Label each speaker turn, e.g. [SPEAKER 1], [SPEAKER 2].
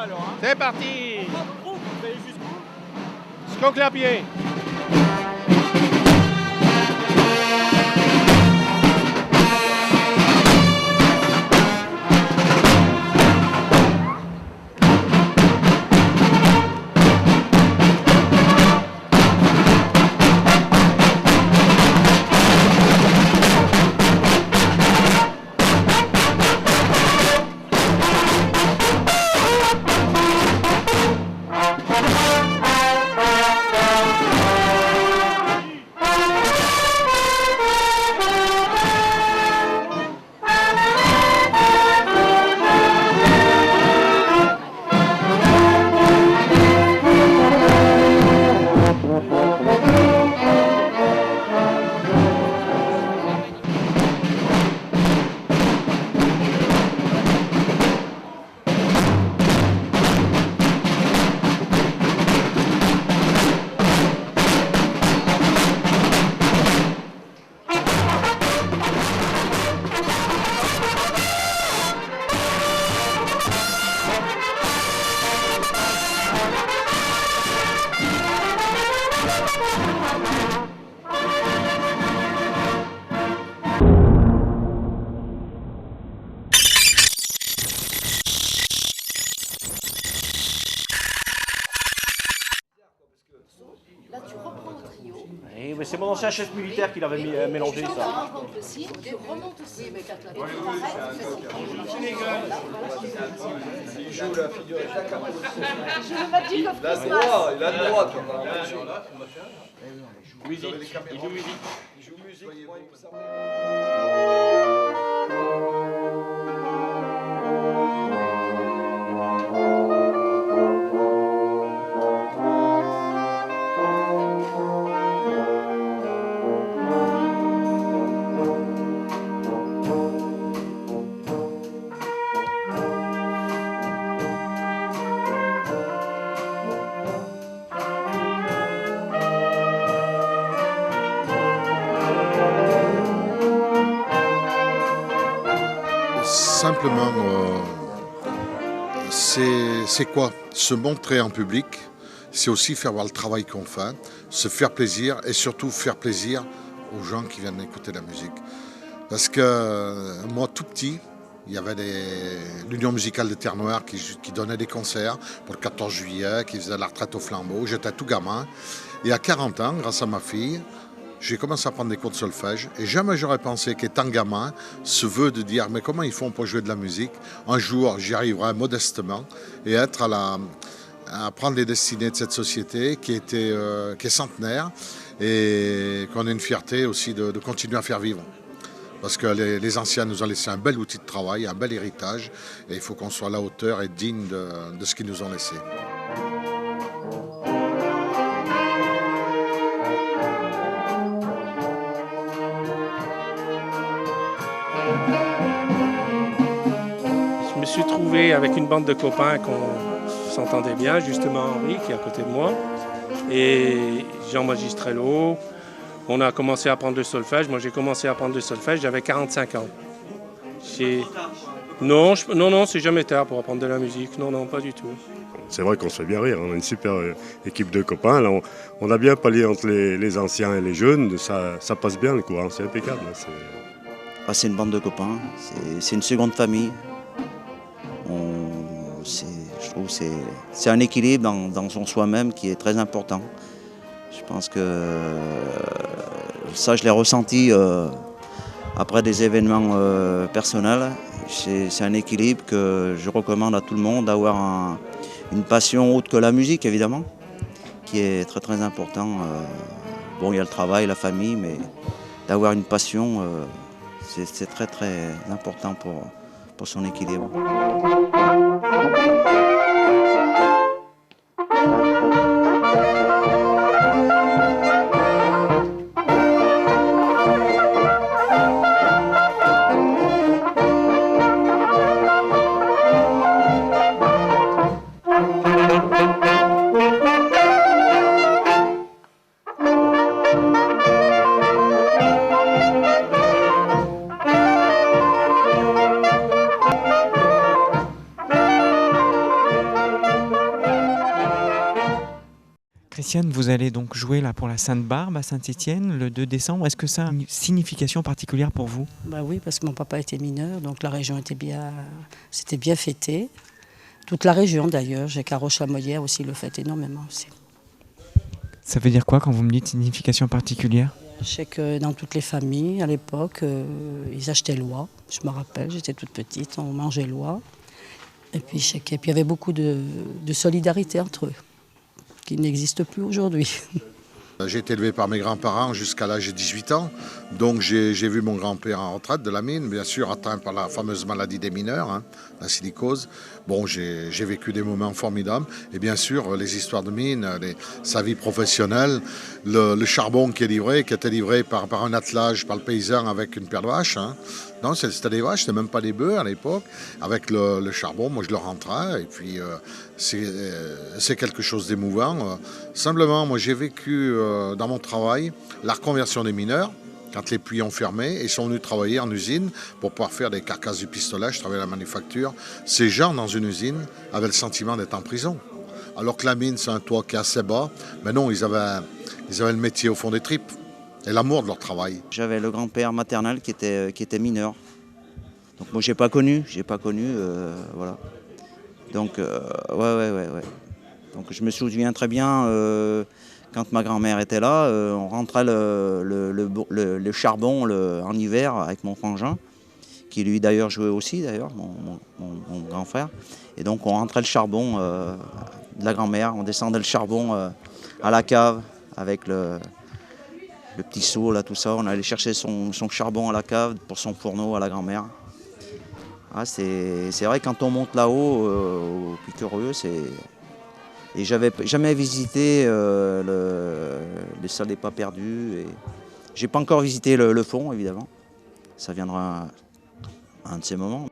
[SPEAKER 1] alors. Hein.
[SPEAKER 2] C'est parti.
[SPEAKER 1] Vous allez jusqu'où?
[SPEAKER 2] Jusqu'au clapier.
[SPEAKER 3] Là, tu reprends le trio.
[SPEAKER 2] Oui, mais c'est mon ancien chef militaire qui l'avait mélangé
[SPEAKER 3] Tu
[SPEAKER 2] ça.
[SPEAKER 3] remontes le signe, tu remontes aussi. Mais quand la
[SPEAKER 4] Il joue la figure de Jacques Arnaud.
[SPEAKER 3] Je le Magic of
[SPEAKER 4] Il a
[SPEAKER 3] Christmas.
[SPEAKER 4] droit, il a droit.
[SPEAKER 2] Musique. Il joue musique.
[SPEAKER 4] Il joue musique.
[SPEAKER 5] Simplement, c'est quoi? Se montrer en public, c'est aussi faire voir le travail qu'on fait, se faire plaisir et surtout faire plaisir aux gens qui viennent écouter la musique. Parce que moi, tout petit, il y avait l'Union musicale de Terre-Noire qui donnait des concerts pour le 14 juillet, qui faisait la retraite au flambeau. J'étais tout gamin. Et à 40 ans, grâce à ma fille, j'ai commencé à prendre des cours de solfège et jamais j'aurais pensé qu'étant gamin, ce vœu de dire mais comment ils font pour jouer de la musique, un jour j'y arriverai modestement et être à prendre les destinées de cette société qui est centenaire et qu'on a une fierté aussi de continuer à faire vivre. Parce que les anciens nous ont laissé un bel outil de travail, un bel héritage et il faut qu'on soit à la hauteur et digne de ce qu'ils nous ont laissé.
[SPEAKER 6] Je me suis trouvé avec une bande de copains qu'on s'entendait bien, justement Henri qui est à côté de moi, et Jean Magistrello. On a commencé à apprendre le solfège. Moi j'ai commencé à apprendre le solfège, j'avais 45 ans. Non, c'est jamais tard pour apprendre de la musique. Non, pas du tout.
[SPEAKER 7] C'est vrai qu'on se fait bien rire, on a une super équipe de copains. Là, on a bien pallié entre les anciens et les jeunes, ça passe bien le courant, c'est impeccable.
[SPEAKER 8] C'est une bande de copains, c'est une seconde famille. Je trouve que c'est un équilibre dans son soi-même qui est très important. Je pense que ça, je l'ai ressenti après des événements personnels. C'est un équilibre que je recommande à tout le monde, d'avoir une passion autre que la musique, évidemment, qui est très très important. Bon, il y a le travail, la famille, mais d'avoir une passion, c'est très très important pour son équilibre.
[SPEAKER 9] Christiane, vous allez donc jouer là pour la Sainte-Barbe à Saint-Étienne le 2 décembre. Est-ce que ça a une signification particulière pour vous?
[SPEAKER 10] Bah oui, parce que mon papa était mineur, donc la région c'était bien fêté. Toute la région d'ailleurs, j'ai Caroche-la-Molière aussi le fête énormément aussi.
[SPEAKER 9] Ça veut dire quoi quand vous me dites signification particulière?
[SPEAKER 10] Je sais que dans toutes les familles, à l'époque, ils achetaient l'oie. Je me rappelle, j'étais toute petite, on mangeait l'oie. Et puis, il y avait beaucoup de solidarité entre eux, qui n'existe plus aujourd'hui.
[SPEAKER 5] J'ai été élevé par mes grands-parents jusqu'à l'âge de 18 ans. Donc j'ai vu mon grand-père en retraite de la mine, bien sûr atteint par la fameuse maladie des mineurs, hein, la silicose. Bon, j'ai vécu des moments formidables. Et bien sûr, les histoires de mine, sa vie professionnelle, le charbon qui était livré par un attelage, par le paysan avec une paire de vaches. Hein. Non, c'était des vaches, c'était même pas des bœufs à l'époque. Avec le charbon, moi je le rentrais. Et puis c'est quelque chose d'émouvant. Simplement, moi j'ai vécu dans mon travail la reconversion des mineurs. Quand les puits ont fermé, ils sont venus travailler en usine pour pouvoir faire des carcasses du pistolet. Je travaillais à la manufacture. Ces gens dans une usine avaient le sentiment d'être en prison. Alors que la mine, c'est un toit qui est assez bas. Mais non, ils avaient le métier au fond des tripes et l'amour de leur travail.
[SPEAKER 8] J'avais le grand-père maternel qui était mineur. Donc moi, j'ai pas connu, voilà. Donc, ouais. Donc je me souviens très bien, quand ma grand-mère était là, on rentrait le charbon en hiver avec mon frangin, qui lui d'ailleurs jouait aussi, mon grand frère. Et donc on rentrait le charbon de la grand-mère, on descendait le charbon à la cave avec le petit seau, là, tout ça. On allait chercher son charbon à la cave pour son fourneau à la grand-mère. Ah, c'est vrai, quand on monte là-haut, au Piquereux, et j'avais jamais visité les salles des pas perdus. Et j'ai pas encore visité le fond, évidemment. Ça viendra à un de ces moments.